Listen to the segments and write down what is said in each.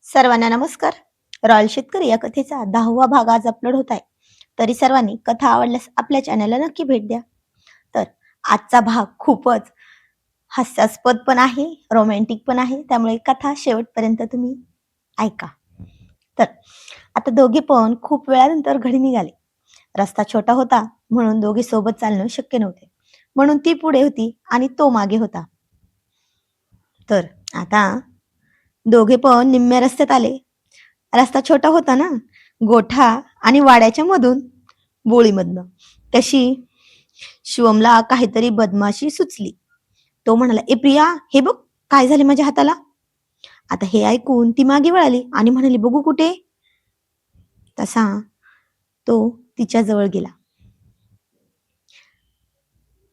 सर्वांना नमस्कार. रॉयल शेतकरी या कथेचा 10वा भाग आज अपलोड होत आहे. तरी सर्वांनी कथा आवडल्यास आपल्या चॅनलला नक्की भेट द्या. तर आजचा भाग खूपच हास्यास्पद पण आहे, रोमॅन्टिक पण आहे. त्यामुळे कथा शेवटपर्यंत तुम्ही ऐका. तर आता दोघे पण खूप वेळानंतर घरी निघाले. रस्ता छोटा होता म्हणून दोघे सोबत चालणं शक्य नव्हते. म्हणून ती पुढे होती आणि तो मागे होता. तर आता दोघे पण निम्म्या रस्त्यात आले. रस्ता छोटा होता ना, गोठा आणि वाड्याच्या मधून बोळीमधनं. तशी शिवमला काहीतरी बदमाशी सुचली. तो म्हणाला, "ए प्रिया, हे बघ काय झाले माझ्या हाताला." आता हे ऐकून ती मागे वळाली आणि म्हणाली, "बघू कुठे?" तसा तो तिच्या जवळ गेला.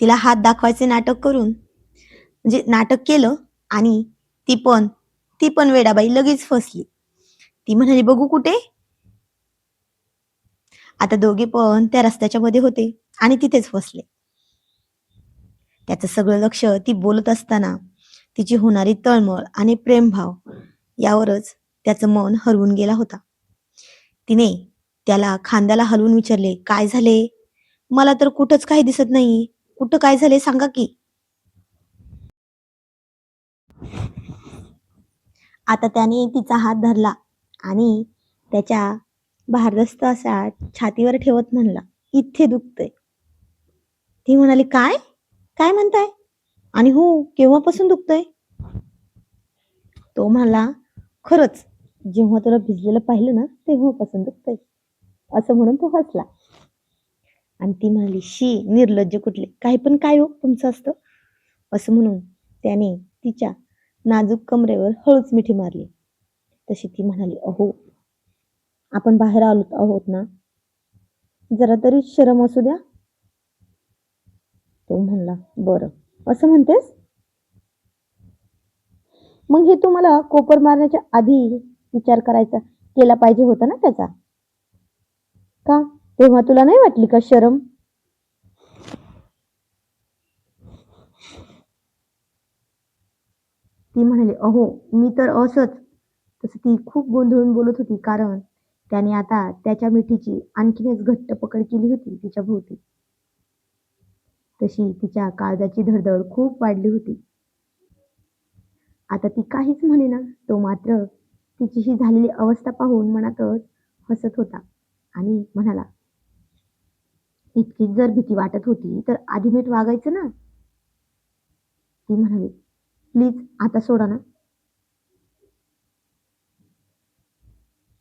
तिला हात दाखवायचे नाटक करून म्हणजे नाटक केलं आणि ती पण ती पण वेडाबाई लगेच फसली. ती म्हणाली, "बघू कुठे?" आता दोघे पण त्या रस्त्याच्या मध्ये होते आणि तिथेच फसले. त्याचं सगळं लक्ष ती बोलत असताना तिची होणारी तळमळ आणि प्रेमभाव यावरच त्याचं मन हरवून गेला होता. तिने त्याला खांद्याला हलवून विचारले, "काय झाले? मला तर कुठंच काही दिसत नाही. कुठं काय झाले सांगा की." आता त्याने तिचा हात धरला आणि त्याच्या भारदस्त अशा छातीवर ठेवत म्हणला, "इथे दुखतंय." ती म्हणाली, "काय? काय म्हणताय? आणि हो, केव्हापासून दुखतंय?" तो म्हणाला, "खरंच, जेव्हा तुला भिजलेलं पाहिलं ना, तेव्हापासून दुखतंय." असं म्हणून तो हसला. आणि ती म्हणाली, "शी, निर्लज्ज कुठले, काही पण काय हो तुमचं असतं." असं म्हणून त्याने तिच्या नाजूक कमरेवर हळूच मिठी मारली. तशी ती म्हणाली, "अहो, आपण बाहेर आलो आहोत ना, जरा तरी शरम असू द्या." तो म्हणला, "बरं, असं म्हणतेस? मग हे तुम्हाला कोपर मारण्याच्या आधी विचार करायचा केला पाहिजे होता ना त्याचा. का? तेव्हा तुला नाही वाटली का शरम?" ती म्हणाली, "अहो, मी तर असंच." तसं ती खूप गोंधळून बोलत होती, कारण त्याने आता त्याच्या मिठीची आणखीनच घट्ट पकड केली होती तिच्या भोवती. तशी तिच्या काळजाची धडधड खूप वाढली होती. आता ती काहीच म्हणेना. तो मात्र तिची ही झालेली अवस्था पाहून मनातच हसत होता आणि म्हणाला, "इतकीच जर भीती वाटत होती तर आधी नीट वागायचं ना." ती म्हणाली, "प्लीज आता सोडा ना."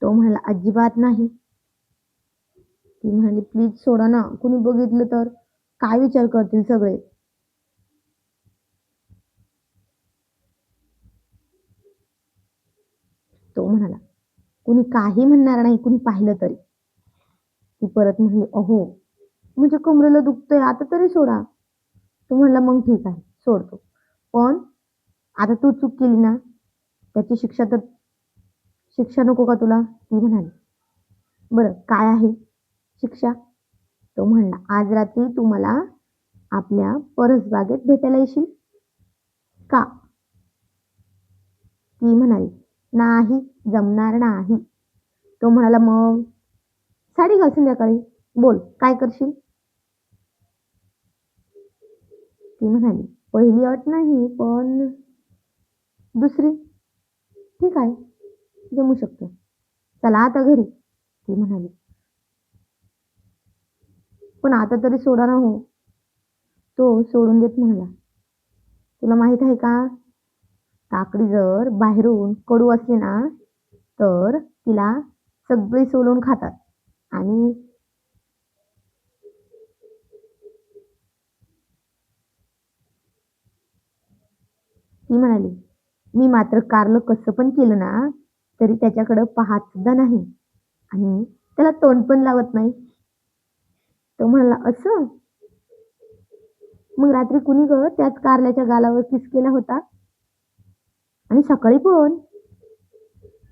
तो म्हणाला, "अजिबात नाही." ती म्हणाली, "प्लीज सोडा ना, कुणी बघितलं तर काय विचार करतील सगळे." तो म्हणाला, "कुणी काही म्हणणार नाही, कुणी पाहिलं तरी." ती परत म्हणली, "अहो, म्हणजे कमरेला दुखतंय, आता तरी सोडा." तो म्हणला, "मग ठीक आहे, सोडतो. पण आता तू चूक केली ना, त्याची शिक्षा नको का तुला?" ती म्हणाली, "बरं काय आहे शिक्षा?" तो म्हणला, "आज रात्री तू मला आपल्या परसबागेत भेटायला येशील का?" ती म्हणाली, "नाही, जमणार नाही." तो म्हणाला, "मग साडी घाल संध्याकाळी. बोल, काय करशील?" ती म्हणाली, "पहिली अट नाही, पण दुसरी." "ठीक आहे, जमू शकतं. चला आता घरी." ती म्हणाली, "पण आता तरी सोडा ना हो." तो सोडून देत म्हणाला, "तुला माहित आहे का, काकडी जर बाहेरून कडू असली ना, तर तिला सगळे सोलून खातात आणि." ती म्हणाली, "मी मात्र कारलं कसं पण केलं ना, तरी त्याच्याकडं पाहत सुद्धा नाही आणि त्याला तोंड पण लावत नाही." तो म्हणाला, "असं? मग रात्री कुणी गं त्याच कारल्याच्या गालावर किस केला होता? आणि सकाळी पण?"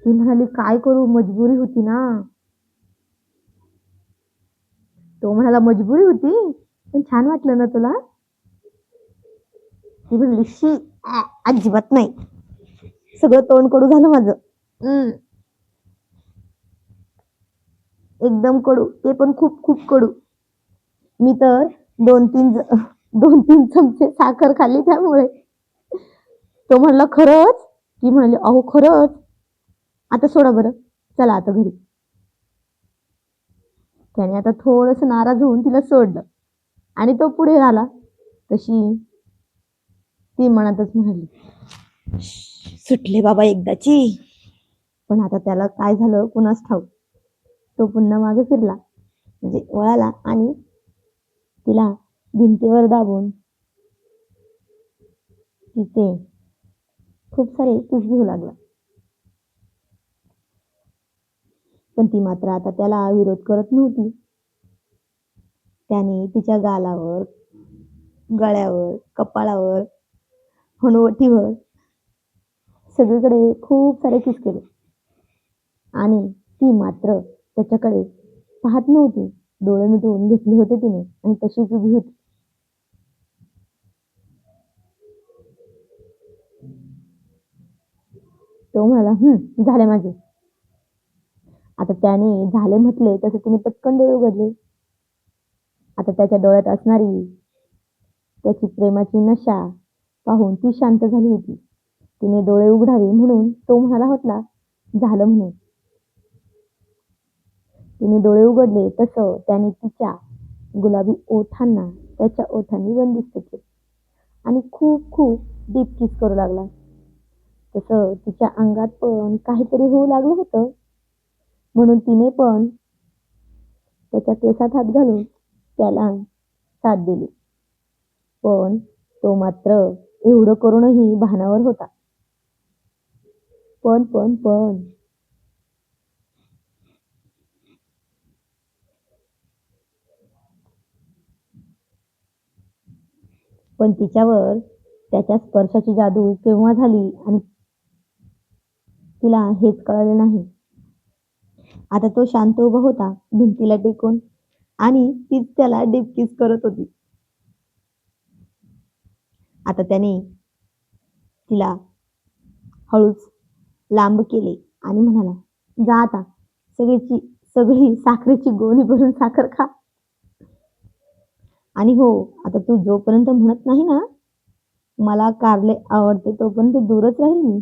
ती म्हणाली, "काय करू, मजबुरी होती ना." तो म्हणाला, "मजबुरी होती? पण छान वाटलं ना तुला?" ती म्हणली, "शी, अजिबात नाही. सगळं तोंड कडू झालं माझं." एकदम कडू, ते पण खूप खूप कडू. मी तर 2-3 चमचे साखर खाल्ली त्यामुळे. तो म्हणला, "खरंच?" ती म्हणाली, "अहो खरंच." "आता सोडा बरं. चला आता घरी." त्याने आता थोडंसं नाराज होऊन तिला सोडलं आणि तो पुढे आला. तशी ती मनातच म्हणाली, "सुटले बाबा एकदाची." पण आता त्याला काय झालं कुणास ठाऊक. तो पुन्हा मागे फिरला, म्हणजे वळाला आणि तिला भिंतीवर दाबून तिचे खूप सारे किस घेऊ लागला. पण ती मात्र आता त्याला विरोध करत नव्हती. त्याने तिच्या गालावर, गळ्यावर, कपाळावर, हनुवटीवर सगळीकडे खूप सारे किस केले आणि ती मात्र त्याच्याकडे पाहत नव्हती. डोळे मिटून घेतले होते तिने आणि तशीच उभी होती. तो म्हणाला, झाले माझे." आता त्याने झाले म्हटले तसे तिने पटकन डोळे उघडले. आता त्याच्या डोळ्यात असणारी त्याची प्रेमाची नशा पाहून ती शांत झाली होती. तिने डोळे उघडावे म्हणून तो म्हणाला होता, "झालं" म्हणून. तिने डोळे उघडले तसं त्याने तिच्या गुलाबी ओठांना त्याच्या ओठांनी बंदिस्त केले आणि खूप खूप डीप किस करू लागला. तसं तिच्या अंगात पण काहीतरी होऊ लागलं होतं, म्हणून तिने पण त्याच्या केसात हात घालून त्याला साथ दिली. पण तो मात्र एवढं करूनही भानावर होता. पण पण तिच्यावर त्याच्या स्पर्शाची जादू केव्हा झाली आणि तिला हेच कळले नाही. आता तो शांत उभा होता भिंतीला टेकून आणि तीच त्याला डीप किस करत होती. आता त्याने तिला हळूच लांब केले आणि म्हणाला, "जा आता. सगळी साखरेची गोणी भरून साखर खा. आणि हो, आता तू जोपर्यंत म्हणत नाही ना, मला कारले आवडते तोपर्यंत दूरच राहील मी."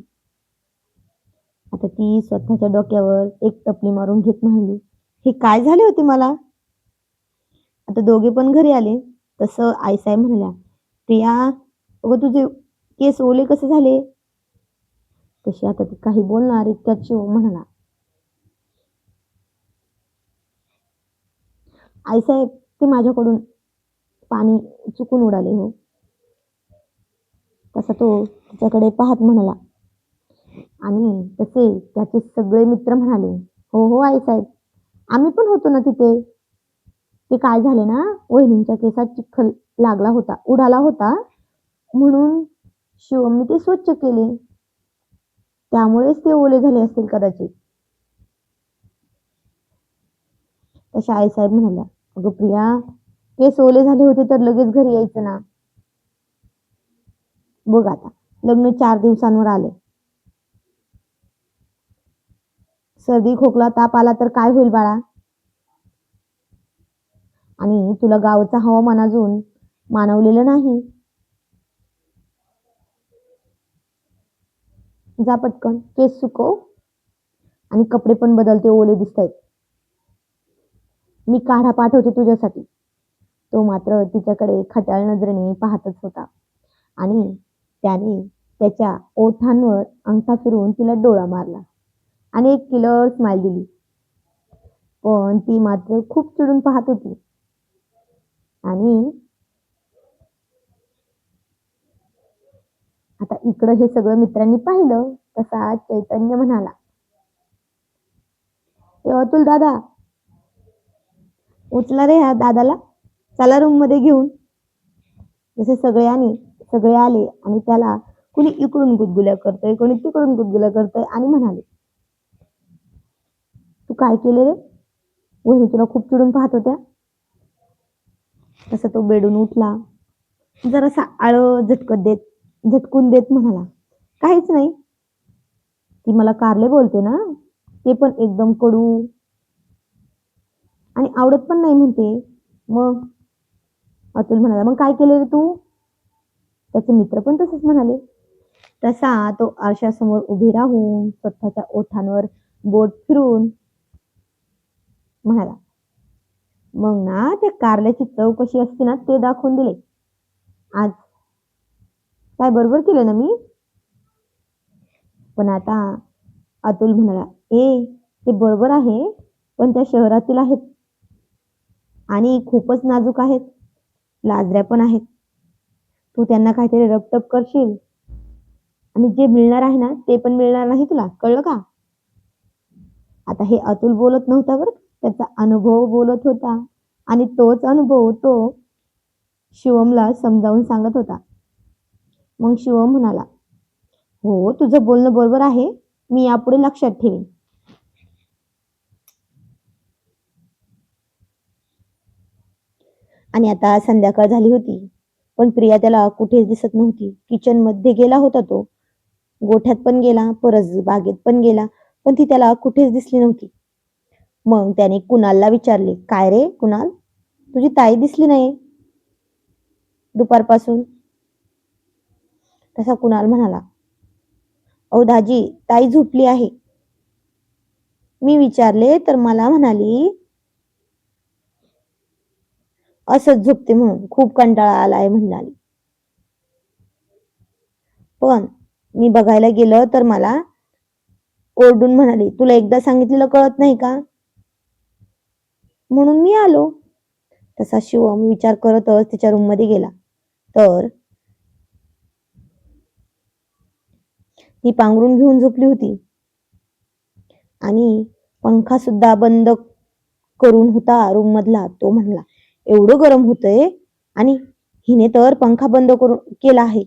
आता ती स्वतःच्या डोक्यावर एक टपली मारून घेत म्हणाली, "हे काय झाले होते मला?" आता दोघे पण घरी आले. तसं आईसाहेब म्हणाल्या, "प्रिया, अगं तुझे केस ओले कसे झाले?" तशी आता ती काही बोलणार इतक्यात शिव म्हणाला, "आईसाहेब, ते माझ्याकडून पाणी चुकून उडाले हो." तसा तो तिच्याकडे पाहत म्हणाला आणि तसे त्याचे सगळे मित्र म्हणाले, "हो हो आईसाहेब, आम्ही पण होतो ना तिथे. ते काय झाले ना, वहिनींच्या केसात चिखल लागला होता, उडाला होता, म्हणून शिवमने ते स्वच्छ केले. त्यामुळेच ते ओले झाले असतील कदाचित." तशा आईसाहेब म्हणाल्या, "अगं प्रिया, केस ओले झाले होते तर लगेच घरी यायचं ना. बघ आता, लग्न 4 दिवसांवर आले. सर्दी, खोकला, ताप आला तर काय होईल बाळा? आणि तुला गावचं हवामान अजून मानवलेलं नाही. जा पटकन केस सुकव आणि कपडे पण बदल, ते ओले दिसतायत. मी काढा पाठवते तुझ्यासाठी." तो मात्र तिच्याकडे खट्याळ नजरेने पाहतच होता आणि त्याने त्याच्या ओठांवर अंगठा फिरवून तिला डोळा मारला आणि एक किलर स्माईल दिली. पण ती मात्र खूप चिडून पाहत होती आणि आता इकडं हे सगळं मित्रांनी पाहिलं. तसा चैतन्य म्हणाला, "ए अतुल दादा, उचला रे ह्या दादाला. चला रूम मध्ये घेऊन." जसे सगळे आले आणि त्याला कुणी इकडून गुदगुल्या करतंय, कोणी तिकडून गुदगुल्या करतंय आणि म्हणाले, "तू काय केले रे? वहिनी तुला खूप चिडून पाहत होत्या." तसा तो बेडून उठला. जरासा झटकून देत म्हणाला, "काहीच नाही. ती मला कारले बोलते ना, ते पण एकदम कडू." आणि आवडत पण नाही म्हणते. मग अतुल म्हणाला, मग काय केलं रे तू? त्याचे मित्र पण तसेच म्हणाले. तसा तो आरशासमोर उभी राहून स्वतःच्या ओठांवर बोट फिरून म्हणाला, मग ना त्या कारल्याची चव कशी असते ना ते दाखवून दिले. आज काय बरोबर केलं ना मी? पण आता अतुल म्हणाला, ते बरोबर आहे, पण त्या शहरातील आहेत आणि खूपच नाजूक आहेत, लाजऱ्या पण आहेत. तू त्यांना काहीतरी रपटप करशील आणि जे मिळणार आहे ना ते पण मिळणार नाही तुला, कळलं का? आता हे अतुल बोलत नव्हता बरं, त्याचा अनुभव बोलत होता आणि तोच अनुभव तो शिवमला समजावून सांगत होता. मग शिवम म्हणाला, हो तुझं बोलणं बरोबर आहे, मी यापुढे लक्षात ठेवेन. आणि आता संध्याकाळ झाली होती, पण प्रिया त्याला कुठेच दिसत नव्हती. किचन मध्ये गेला होता तो, गोठ्यात पण गेला, परत बागेत पण गेला, पण ती त्याला कुठेच दिसली नव्हती. मग त्याने कुणालला विचारले, काय रे कुणाल, तुझी ताई दिसली नाही दुपारपासून? तसा कुणाल म्हणाला, अहो दाजी, ताई झोपली आहे. मी विचारले तर मला म्हणाली असंच झोपते म्हणून, खूप कंटाळा आलाय म्हणाली. पण मी बघायला गेलं तर मला ओरडून म्हणाली, तुला एकदा सांगितलेलं कळत नाही का, म्हणून मी आलो. तसा शिवम विचार करतच तिच्या रूम मध्ये गेला, तर ती पांघरून घेऊन झोपली होती आणि पंखा सुद्धा बंद करून होता रूम मधला. तो म्हणला, एवढं गरम होतंय आणि हिने तर पंखा बंद करून केला आहे.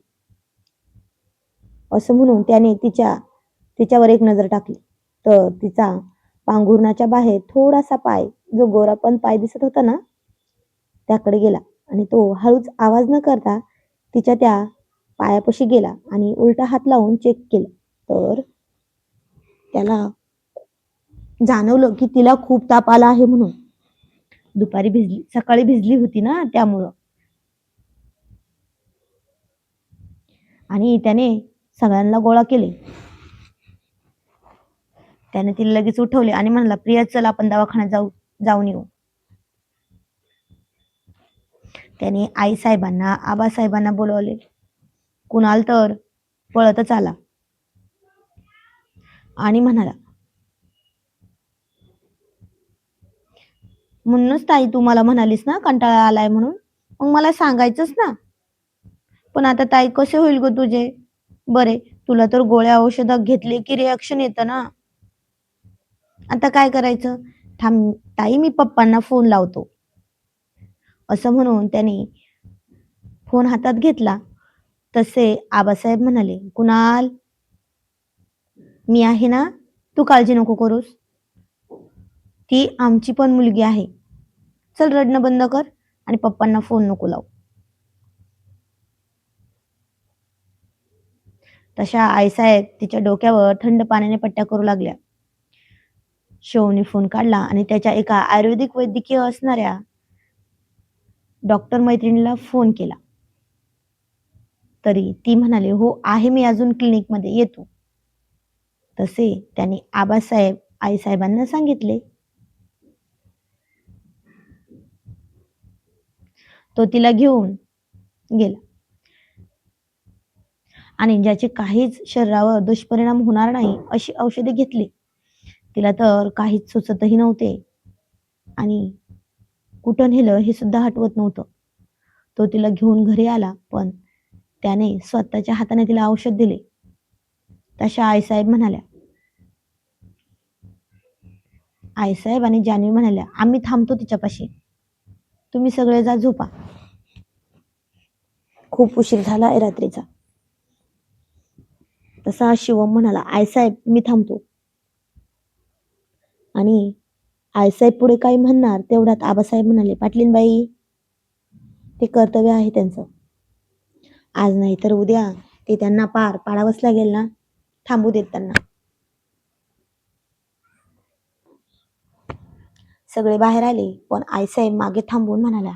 असं म्हणून त्याने तिच्यावर एक नजर टाकली, तर तिचा पांघरुणाच्या बाहेर थोडासा पाय, जो गोरा पण पाय दिसत होता ना, त्याकडे गेला आणि तो हळूच आवाज न करता तिच्या त्या पायापाशी गेला आणि उलटा हात लावून चेक केलं. तर त्याला जाणवलं की तिला खूप ताप आला आहे म्हणून. सकाळी भिजली होती ना त्यामुळं. आणि त्याने सगळ्यांना गोळा केले. त्याने तिला लगेच उठवले आणि म्हणला, प्रिया चल आपण दवाखान्यात जाऊन येऊ. त्याने आई साहेबांना, आबासाहेबांना बोलवले. कुणाल तर पळतच आला आणि म्हणाला, म्हणूनच ताई तू मला म्हणालीस ना कंटाळा आलाय म्हणून, मग मला सांगायचंच ना. पण आता ताई कसे होईल ग तुझे? बरे, तुला तर गोळ्या औषध घेतले की रिॲक्शन येतं ना. आता काय करायचं? थांब ताई, मी पप्पांना फोन लावतो. असं म्हणून त्याने फोन हातात घेतला. तसे आबासाहेब म्हणाले, कुणाल, मी आहे ना, तू काळजी नको करूस. ती आमची पण मुलगी आहे. चल रडणं बंद कर आणि पप्पांना फोन नको लावू. तशा आईसाहेब तिच्या डोक्यावर थंड पाण्याने पट्ट्या करू लागल्या. शिवने फोन काढला आणि त्याच्या एका आयुर्वेदिक वैद्यकीय असणाऱ्या डॉक्टर मैत्रिणीला फोन केला. तरी ती म्हणाली, हो आहे मी अजून क्लिनिकमध्ये, येतो. तसे त्याने आबासाहेब आईसाहेबांना सांगितले. तो तिला घेऊन गेला आणि ज्याचे काहीच शरीरावर दुष्परिणाम होणार नाही अशी औषधे घेतली. तिला तर काहीच सुचतही नव्हते आणि कुठं नेलं हे सुद्धा आठवत नव्हतं. तो तिला घेऊन घरी आला, पण त्याने स्वतःच्या हाताने तिला औषध दिले. तशा आईसाहेब म्हणाल्या, आईसाहेब आणि जान्हवी म्हणाल्या, आम्ही थांबतो तिच्यापाशी, तुम्ही सगळे जा झोपा, खूप उशीर झाला आहे रात्रीचा. तसा शिवम म्हणाला, आईसाहेब मी थांबतो. आणि आईसाहेब पुढे काही म्हणणार तेवढ्यात आबासाहेब म्हणाले, पाटलीनबाई, ते कर्तव्य आहे त्यांचं, आज नाही तर उद्या ते त्यांना पार पाडावंच लागेल ना, थांबू देत त्यांना. सगळे बाहेर आले, पण आईसाहेब मागे थांबून म्हणाल्या,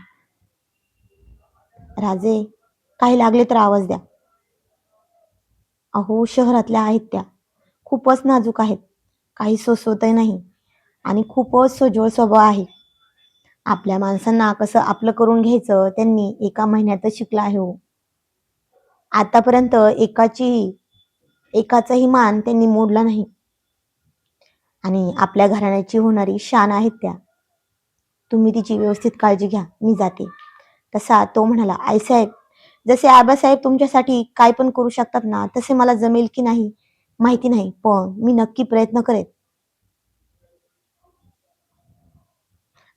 राजे, काही लागले तर आवाज द्या. अहो, शहरातल्या आहेत त्या, खूपच नाजूक आहेत, काही सोसवतही नाही आणि खूपच सोज्वळ स्वभाव आहे. आपल्या माणसांना कसं आपलं करून घ्यायचं त्यांनी एका महिन्यातच शिकला आहे हो. आतापर्यंत एकाचाही मान त्यांनी मोडला नाही आणि आपल्या घराण्याची होणारी शान आहेत त्या. तुम्ही तिची व्यवस्थित काळजी घ्या, मी जाते. तसा तो म्हणाला, आईसाहेब, जसे आबासाहेब तुमच्यासाठी काय पण करू शकतात ना, तसे मला जमेल की नाही माहिती नाही, पण मी नक्की प्रयत्न करेन.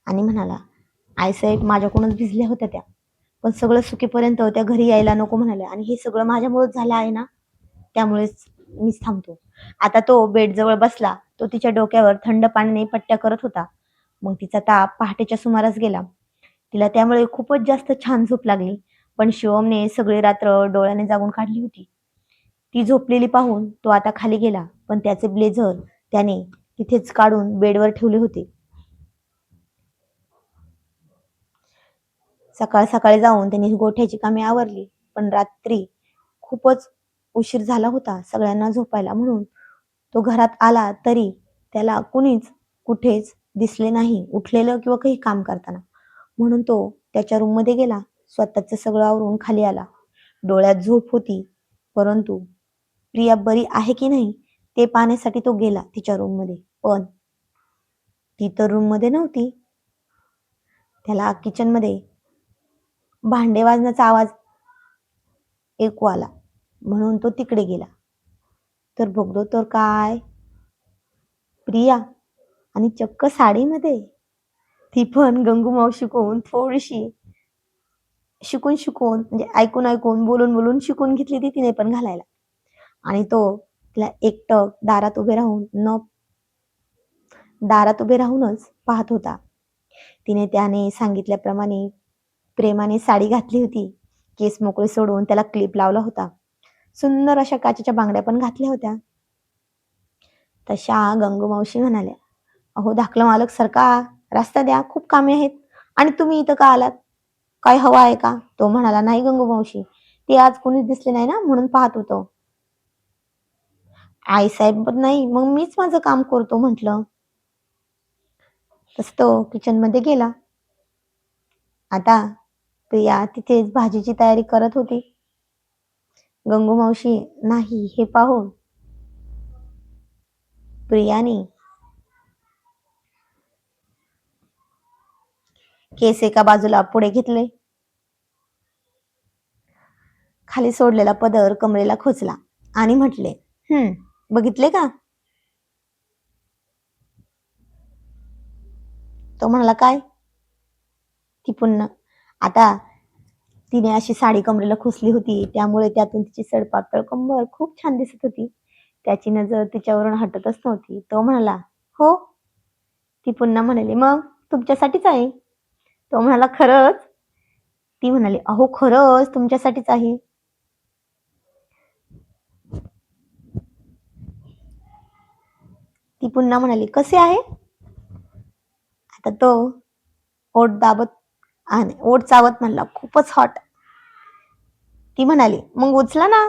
आणि म्हणाला, आईसाहेब माझ्याकडूनच भिजल्या होत्या त्या, पण सगळं सुखीपर्यंत त्या घरी यायला नको म्हणाल्या आणि हे सगळं माझ्यामुळेच झालं आहे ना, त्यामुळेच मीच थांबतो. आता तो बेडजवळ बसला. तो तिच्या डोक्यावर थंड पाण्याने पट्ट्या करत होता. मग तिचा ताप पहाटेच्या सुमारास गेला. तिला त्यामुळे खूपच जास्त छान झोप लागली. पण शिवमने सगळी रात्र डोळ्याने जागून काढली होती. ती झोपलेली पाहून तो आता खाली गेला, पण त्याचे ब्लेझर त्याने तिथेच काढून बेडवर ठेवले होते. सकाळ सकाळी जाऊन त्यांनी गोठ्याची कामे आवरली, पण रात्री खूपच उशीर झाला होता सगळ्यांना झोपायला, म्हणून तो घरात आला तरी त्याला कुणीच कुठेच दिसले नाही, उठलेलं किंवा काही काम करताना. म्हणून तो त्याच्या रूममध्ये गेला, स्वतःचं सगळं आवरून खाली आला. डोळ्यात झोप होती, परंतु प्रिया बरी आहे की नाही ते पाहण्यासाठी तो गेला तिच्या रूममध्ये. पण ती तर रूममध्ये नव्हती. त्याला किचनमध्ये भांडे वाजण्याचा आवाज ऐकू आला, म्हणून तो तिकडे गेला. तर बघतो तर काय, प्रिया, आणि चक्क साडीमध्ये. ती पण गंगू मावशीकडून थोडीशी शिकून म्हणजे ऐकून ऐकून बोलून बोलून शिकून घेतली ती तिने पण घालायला. आणि तो तिला एकटक दारात उभे राहूनच पाहत होता. तिने त्याने सांगितल्याप्रमाणे प्रेमाने साडी घातली होती. केस मोकळे सोडून त्याला क्लिप लावला होता. सुंदर अशा काचेच्या बांगड्या पण घातल्या होत्या. तशा गंगू मावशी म्हणाल्या, अहो धाकलं मालक सरका, रस्ता द्या, खूप कामे आहेत. आणि तुम्ही इथं का आलात? काय हवं आहे का? तो म्हणाला, नाही गंगू मावशी, ते आज कोणीच दिसले नाही ना, म्हणून पाहत होतो. आईसाहेब पण नाही, मग मीच माझं काम करतो म्हटलं. तस तो किचन मध्ये गेला. आता प्रिया तिथेच भाजीची तयारी करत होती. गंगू मावशी नाही हे पाहून प्रियाने केस एका बाजूला पुढे घेतले, खाली सोडलेला पदर कमरेला खोचला आणि म्हटले, बघितले का? तो म्हणाला, काय? ती पुन्हा आता तिने अशी साडी कमरेला खोचली होती, त्यामुळे त्यातून तिची सडपातळ कंबर खूप छान दिसत होती. त्याची नजर तिच्यावरून हटतच नव्हती. तो म्हणाला, हो. ती पुन्हा म्हणाली, मग तुमच्यासाठीच आहे. तो म्हणाला, खरंच? ती म्हणाली, अहो खरंच तुमच्यासाठीच आहे. ती पुन्हा म्हणाली, कसे आहे? आता तो ओठ दाबत आणि ओठ चावत म्हणला, खूपच हॉट. ती म्हणाली, मग उचला ना.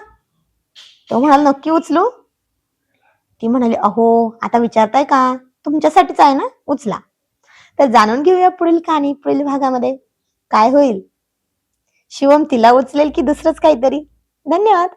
तो म्हणाला, नक्की उचलू? ती म्हणाली, अहो आता विचारताय का? तुमच्यासाठीच आहे ना, उचला. तर जाणून घेऊया पुढील कहाणी, पुढील भागामध्ये काय होईल. शिवम तिला उचलेल की दुसरंच काहीतरी. धन्यवाद.